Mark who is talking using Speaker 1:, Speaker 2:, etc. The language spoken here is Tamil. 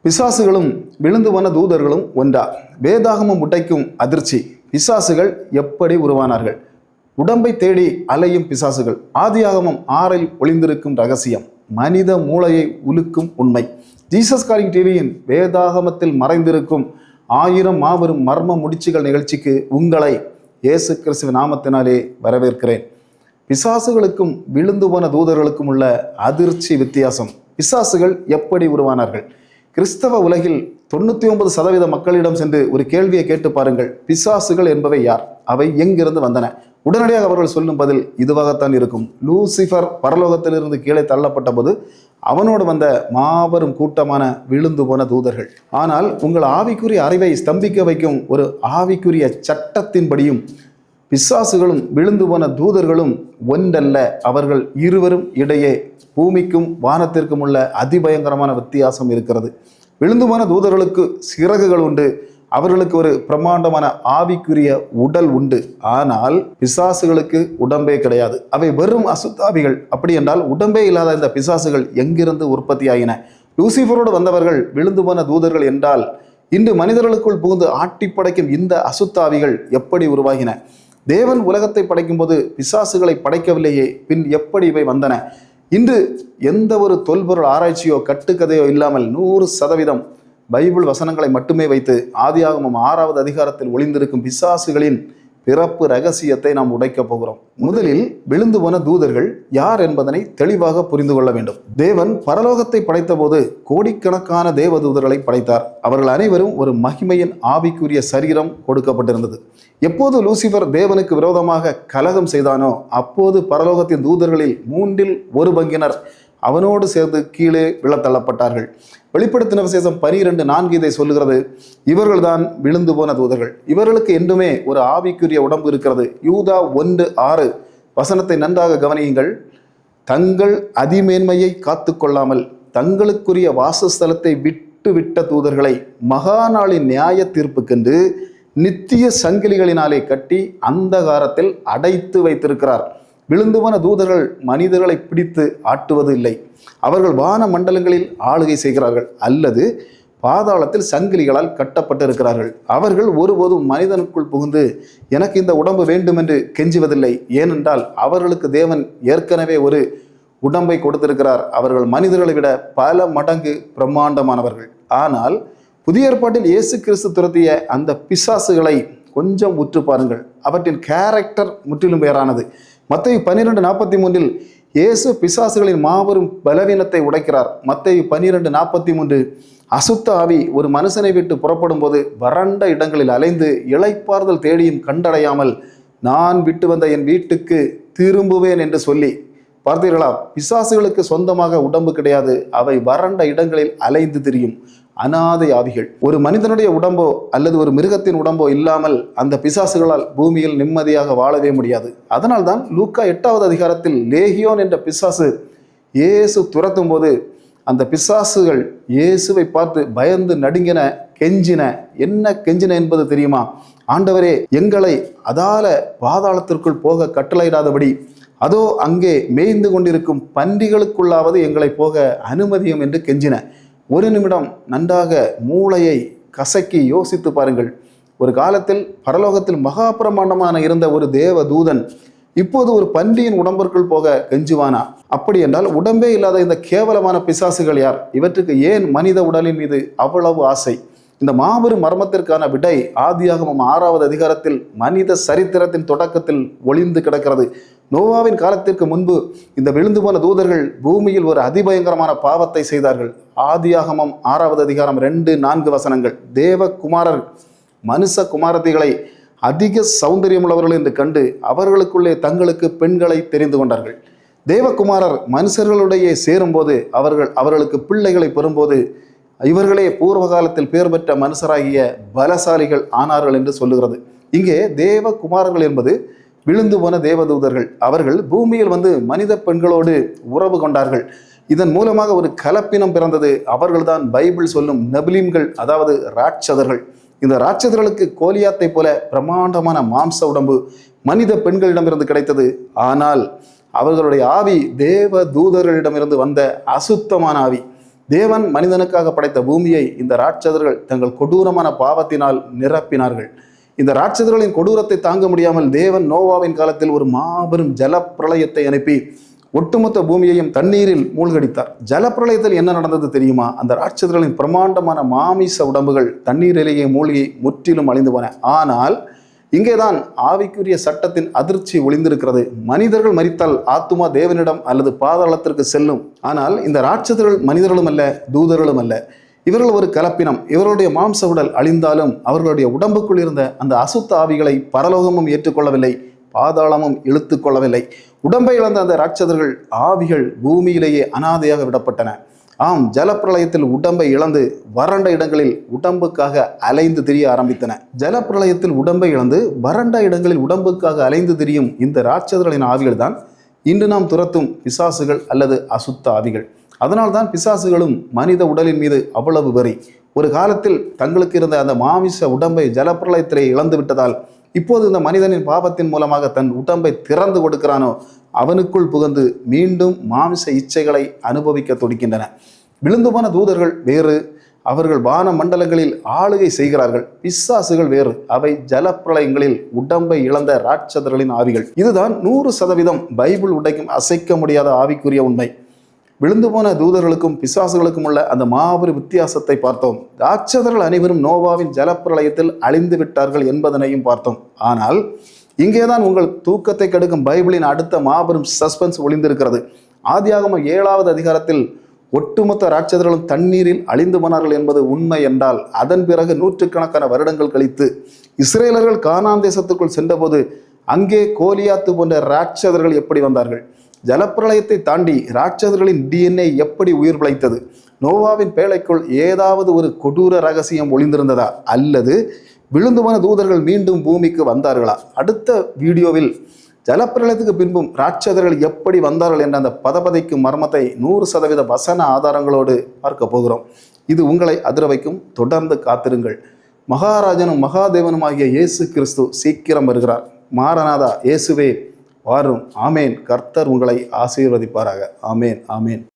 Speaker 1: பிசாசுகளும் விழுந்து போன தூதர்களும் ஒன்றா? வேதாகமம் உடைக்கும் அதிர்ச்சி. பிசாசுகள் எப்படி உருவானார்கள்? உடம்பை தேடி அலையும் பிசாசுகள். ஆதியாகமம் 6 ஒளிந்திருக்கும் ரகசியம். மனித மூளையை உலுக்கும் உண்மை. ஜீசஸ் காலிங் டிவியின் வேதாகமத்தில் மறைந்திருக்கும் 1000 மாபெரும் மர்ம முடிச்சுகள் நிகழ்ச்சிக்கு உங்களை இயேசு கிறிஸ்துவின் நாமத்தினாலே வரவேற்கிறேன். பிசாசுகளுக்கும் விழுந்து போன தூதர்களுக்கும் உள்ள அதிர்ச்சி வித்தியாசம். பிசாசுகள் எப்படி உருவானார்கள்? கிறிஸ்தவ உலகில் 99% மக்களிடம் சென்று ஒரு கேள்வியை கேட்டு பாருங்கள். பிசாசுகள் என்பவை யார்? அவை எங்கிருந்து வந்தன? உடனடியாக அவர்கள் சொல்லும் பதில் இதுவாகத்தான் இருக்கும். லூசிஃபர் பரலோகத்திலிருந்து கீழே தள்ளப்பட்ட போது அவனோடு வந்த மாபெரும் கூட்டமான விழுந்து போன தூதர்கள். ஆனால் உங்கள் ஆவிக்குரிய அறிவை ஸ்தம்பிக்க வைக்கும் ஒரு ஆவிக்குரிய சட்டத்தின்படியும் பிசாசுகளும் விழுந்து போன தூதர்களும் ஒன்றல்ல. அவர்கள் இருவரும் இடையே பூமிக்கும் வானத்திற்கும் உள்ள அதிபயங்கரமான வித்தியாசம் இருக்கிறது. விழுந்து போன தூதர்களுக்கு சிறகுகள் உண்டு. அவர்களுக்கு ஒரு பிரம்மாண்டமான ஆவிக்குரிய உடல் உண்டு. ஆனால் பிசாசுகளுக்கு உடம்பே கிடையாது. அவை வெறும் அசுத்தாவிகள். அப்படி என்றால் உடம்பே இல்லாத இந்த பிசாசுகள் எங்கிருந்து உற்பத்தியாகின? லூசிஃபரோடு வந்தவர்கள் விழுந்து போன தூதர்கள் என்றால் இன்று மனிதர்களுக்குள் புகுந்து ஆட்டி படைக்கும் இந்த அசுத்தாவிகள் எப்படி உருவாகின? தேவன் உலகத்தை படைக்கும் போது பிசாசுகளை படைக்கவில்லையே, பின் எப்படி இவை வந்தன? இன்று எந்த ஒரு தொல்பொருள் ஆராய்ச்சியோ கட்டுக்கதையோ இல்லாமல் 100% பைபிள் வசனங்களை மட்டுமே வைத்து ஆதியாகமம் 6வது அதிகாரத்தில் ஒளிந்திருக்கும் பிசாசுகளின் பிறப்பு ரகசியத்தை நாம் உடைக்கப் போகிறோம். முதலில் விழுந்து போன தூதர்கள் யார் என்பதனை தெளிவாக புரிந்து கொள்ள வேண்டும். தேவன் பரலோகத்தை படைத்த போது கோடிக்கணக்கான தேவதூதர்களை படைத்தார். அவர்கள் அனைவரும் ஒரு மகிமையின் ஆவிக்குரிய சரீரம் கொடுக்கப்பட்டிருந்தது. எப்போது லூசிஃபர் தேவனுக்கு விரோதமாக கலகம் செய்தானோ அப்போது பரலோகத்தின் தூதர்களில் 1/3 பங்கினர் அவனோடு சேர்ந்து கீழே விழத்தள்ளப்பட்டார்கள். வெளிப்படுத்தின விசேஷம் 12:4 இதை சொல்லுகிறது. இவர்கள்தான் விழுந்து போன தூதர்கள். இவர்களுக்கு என்றுமே ஒரு ஆவிக்குரிய உடம்பு இருக்கிறது. யூதா 1:6 வசனத்தை நன்றாக கவனியுங்கள். தங்கள் அதிமேன்மையை காத்து கொள்ளாமல் தங்களுக்குரிய வாசஸ்தலத்தை விட்ட தூதர்களை மகாநாளின் நியாய தீர்ப்புக்கென்று நித்திய சங்கிலிகளினாலே கட்டி அந்தகாரத்தில் அடைத்து வைத்திருக்கிறார். விழுந்து போன தூதர்கள் மனிதர்களை பிடித்து ஆட்டுவது இல்லை. அவர்கள் வான மண்டலங்களில் ஆளுகை செய்கிறார்கள் அல்லது பாதாளத்தில் சங்கிலிகளால் கட்டப்பட்டிருக்கிறார்கள். அவர்கள் ஒருபோதும் மனிதனுக்குள் புகுந்து எனக்கு இந்த உடம்பு வேண்டும் என்று கெஞ்சுவதில்லை. ஏனென்றால் அவர்களுக்கு தேவன் ஏற்கனவே ஒரு உடம்பை கொடுத்திருக்கிறார். அவர்கள் மனிதர்களை விட பல மடங்கு பிரம்மாண்டமானவர்கள். ஆனால் புதிய ஏற்பாட்டில் இயேசு கிறிஸ்து துரத்திய அந்த பிசாசுகளை கொஞ்சம் உற்று பாருங்கள். அவற்றின் கேரக்டர் முற்றிலும் வேறானது. மத்தேயு 12:43 இயேசு பிசாசுகளின் மாபெரும் பலவீனத்தை உடைக்கிறார். மத்தேயு 12:43 அசுத்த ஆவி ஒரு மனுஷனை விட்டு புறப்படும் போது வறண்ட இடங்களில் அலைந்து இளைப்பாறுதல் தேடியும் கண்டடையாமல் நான் விட்டு வந்த என் வீட்டுக்கு திரும்புவேன் என்று சொல்லி பார்த்தீர்களா? பிசாசுகளுக்கு சொந்தமாக உடம்பு கிடையாது. அவை வறண்ட இடங்களில் அலைந்து திரியும் அனாதை ஆவிகள். ஒரு மனிதனுடைய உடம்போ அல்லது ஒரு மிருகத்தின் உடம்போ இல்லாமல் அந்த பிசாசுகளால் பூமியில் நிம்மதியாக வாழவே முடியாது. அதனால்தான் லூக்கா 8வது அதிகாரத்தில் லேகியோன் என்ற பிசாசு இயேசு துரத்தும் போது அந்த பிசாசுகள் இயேசுவை பார்த்து பயந்து நடுங்கின, கெஞ்சின. என்ன கெஞ்சின என்பது தெரியுமா? ஆண்டவரே, எங்களை அதால பாதாளத்திற்குள் போக கட்டளையிடாதபடி அதோ அங்கே மேய்ந்து கொண்டிருக்கும் பன்றிகளுக்குள்ளாவது எங்களை போக அனுமதியும் என்று கெஞ்சின. ஒரு நிமிடம் நன்றாக மூளையை கசக்கி யோசித்து பாருங்கள். ஒரு காலத்தில் பரலோகத்தில் மகா பிரமாண்டமான இருந்த ஒரு தேவ தூதன் இப்போது ஒரு பன்றியின் உடம்பிற்குள் போக கெஞ்சுவானா? அப்படி என்றால் உடம்பே இல்லாத இந்த கேவலமான பிசாசுகள் யார்? இவற்றுக்கு ஏன் மனித உடலின் மீது அவ்வளவு ஆசை? இந்த மாபெரும் மர்மத்திற்கான விடை ஆதியாகமம் 6வது அதிகாரத்தில் மனித சரித்திரத்தின் தொடக்கத்தில் ஒளிந்து கிடக்கிறது. நோவாவின் காலத்திற்கு முன்பு இந்த விழுந்து போன தூதர்கள் பூமியில் ஒரு அதிபயங்கரமான பாவத்தை செய்தார்கள். ஆதியாகமம் 6வது அதிகாரம் 2-4 வசனங்கள். தேவகுமாரர் மனுஷ குமாரதிகளை அதிக சௌந்தரியமுள்ளவர்கள் என்று கண்டு அவர்களுக்குள்ளே தங்களுக்கு பெண்களை தெரிந்து கொண்டார்கள். தேவகுமாரர் மனுஷர்களுடைய சேரும்போது அவர்களுக்கு பிள்ளைகளை பெறும்போது இவர்களே பூர்வ காலத்தில் பெயர் பெற்ற மனுஷராகிய பலசாலிகள் ஆனார்கள் என்று சொல்லுகிறது. இங்கே தேவகுமாரர்கள் என்பது விழுந்து போன தேவதூதர்கள். அவர்கள் பூமியில் வந்து மனித பெண்களோடு உறவு கொண்டார்கள். இதன் மூலமாக ஒரு கலப்பினம் பிறந்தது. அவர்கள்தான் பைபிள் சொல்லும் நெபிலிம்கள், அதாவது ராட்சதர்கள். இந்த ராட்சதர்களுக்கு கோலியாத்தை போல பிரமாண்டமான மாம்ச உடம்பு மனித பெண்களிடமிருந்து கிடைத்தது. ஆனால் அவர்களுடைய ஆவி தேவ தூதர்களிடமிருந்து வந்த அசுத்தமான ஆவி. தேவன் மனிதனுக்காக படைத்த பூமியை இந்த ராட்சதர்கள் தங்கள் கொடூரமான பாவத்தினால் நிரப்பினார்கள். இந்த ராட்சதர்களின் கொடூரத்தை தாங்க முடியாமல் தேவன் நோவாவின் காலத்தில் ஒரு மாபெரும் ஜலப்பிரளயத்தை அனுப்பி ஒட்டுமொத்த பூமியையும் தண்ணீரில் மூழ்கடித்தார். ஜலப்பிரளயத்தில் என்ன நடந்தது தெரியுமா? அந்த ராட்சதர்களின் பிரமாண்டமான மாமிச உடம்புகள் தண்ணீரிலேயே மூழ்கி முற்றிலும் அழிந்து போன. ஆனால் இங்கேதான் ஆவிக்குரிய சட்டத்தின் அதிர்ச்சி ஒளிந்திருக்கிறது. மனிதர்கள் மரித்தால் ஆத்துமா தேவனிடம் அல்லது பாதாளத்திற்கு செல்லும். ஆனால் இந்த ராட்சதர்கள் மனிதர்களும் அல்ல, தூதர்களும் அல்ல. இவர்கள் ஒரு கலப்பினம். இவர்களுடைய மாம்ச உடல் அழிந்தாலும் அவர்களுடைய உடம்புக்குள் இருந்த அந்த அசுத்த ஆவிகளை பரலோகமும் ஏற்றுக்கொள்ளவில்லை, பாதாளமும் இழுத்து கொள்ளவில்லை. உடம்பை இழந்த அந்த ராட்சதர்கள் ஆவிகள் பூமியிலேயே அனாதையாக விடப்பட்டன. ஆம், ஜலப்பிரளயத்தில் உடம்பை இழந்து வறண்ட இடங்களில் உடம்புக்காக அலைந்து திரிய ஆரம்பித்தன. ஜலப்பிரளயத்தில் உடம்பை இழந்து வறண்ட இடங்களில் உடம்புக்காக அலைந்து திரியும் இந்த ராட்சதர்களின் ஆவிகள் தான் இன்று நாம் துரத்தும் பிசாசுகள் அல்லது அசுத்த ஆவிகள். அதனால்தான் பிசாசுகளும் மனித உடலின் மீது அவ்வளவு வெறி. ஒரு காலத்தில் தங்களுக்கு இருந்த அந்த மாமிச உடம்பை ஜலப்பிரளயத்திலே இழந்து விட்டதால் இப்போது இந்த மனிதனின் பாவத்தின் மூலமாக தன் உடம்பை திறந்து கொடுக்கிறானோ அவனுக்குள் புகுந்து மீண்டும் மாமிச இச்சைகளை அனுபவிக்க துடிக்கின்றன. விழுந்து போன தூதர்கள் வேறு, அவர்கள் வான மண்டலங்களில் ஆளுகை செய்கிறார்கள். பிசாசுகள் வேறு, அவை ஜலப்பிரளயங்களில் உடம்பை இழந்த ராட்சதர்களின் ஆவிகள். இதுதான் 100% பைபிள் உடைக்கும் அசைக்க முடியாத ஆவிக்குரிய உண்மை. விழுந்து போன தூதர்களுக்கும் பிசாசுகளுக்கும் உள்ள அந்த மாபெரும் வித்தியாசத்தை பார்த்தோம். ராட்சதர்கள் அனைவரும் நோவாவின் ஜலப்பிரளயத்தில் அழிந்து விட்டார்கள் என்பதனையும் பார்த்தோம். ஆனால் இங்கேதான் உங்கள் தூக்கத்தை கெடுக்கும் பைபிளின் அடுத்த மாபெரும் சஸ்பென்ஸ் ஒளிந்திருக்கிறது. ஆதியாகமம் 7வது அதிகாரத்தில் ஒட்டுமொத்த ராட்சதர்களும் தண்ணீரில் அழிந்து போனார்கள் என்பது உண்மை என்றால், அதன் பிறகு நூற்றுக்கணக்கான வருடங்கள் கழித்து இஸ்ரேலர்கள் கானான் தேசத்துக்குள் சென்றபோது அங்கே கோலியாத்து போன்ற ராட்சதர்கள் எப்படி வந்தார்கள்? ஜலப்பிரளயத்தை தாண்டி ராட்சதர்களின் DNA எப்படி உயிர் பிழைத்தது? நோவாவின் பேழைக்குள் ஏதாவது ஒரு கொடூர ரகசியம் ஒளிந்திருந்ததா? அல்லது விழுந்து போன தூதர்கள் மீண்டும் பூமிக்கு வந்தார்களா? அடுத்த வீடியோவில் ஜலப்பிரளயத்துக்கு பின்பும் ராட்சதர்கள் எப்படி வந்தார்கள் என்ற அந்த பதபதைக்கும் மர்மத்தை 100% வசன ஆதாரங்களோடு பார்க்க போகிறோம். இது உங்களை அதிர வைக்கும். தொடர்ந்து காத்திருங்கள். மகாராஜனும் மகாதேவனுமாகிய இயேசு கிறிஸ்து சீக்கிரம் வருகிறார். மாரநாதா, இயேசுவே வாரும். ஆமேன். கர்த்தர் உங்களை ஆசீர்வதிப்பாராக. ஆமேன், ஆமேன்.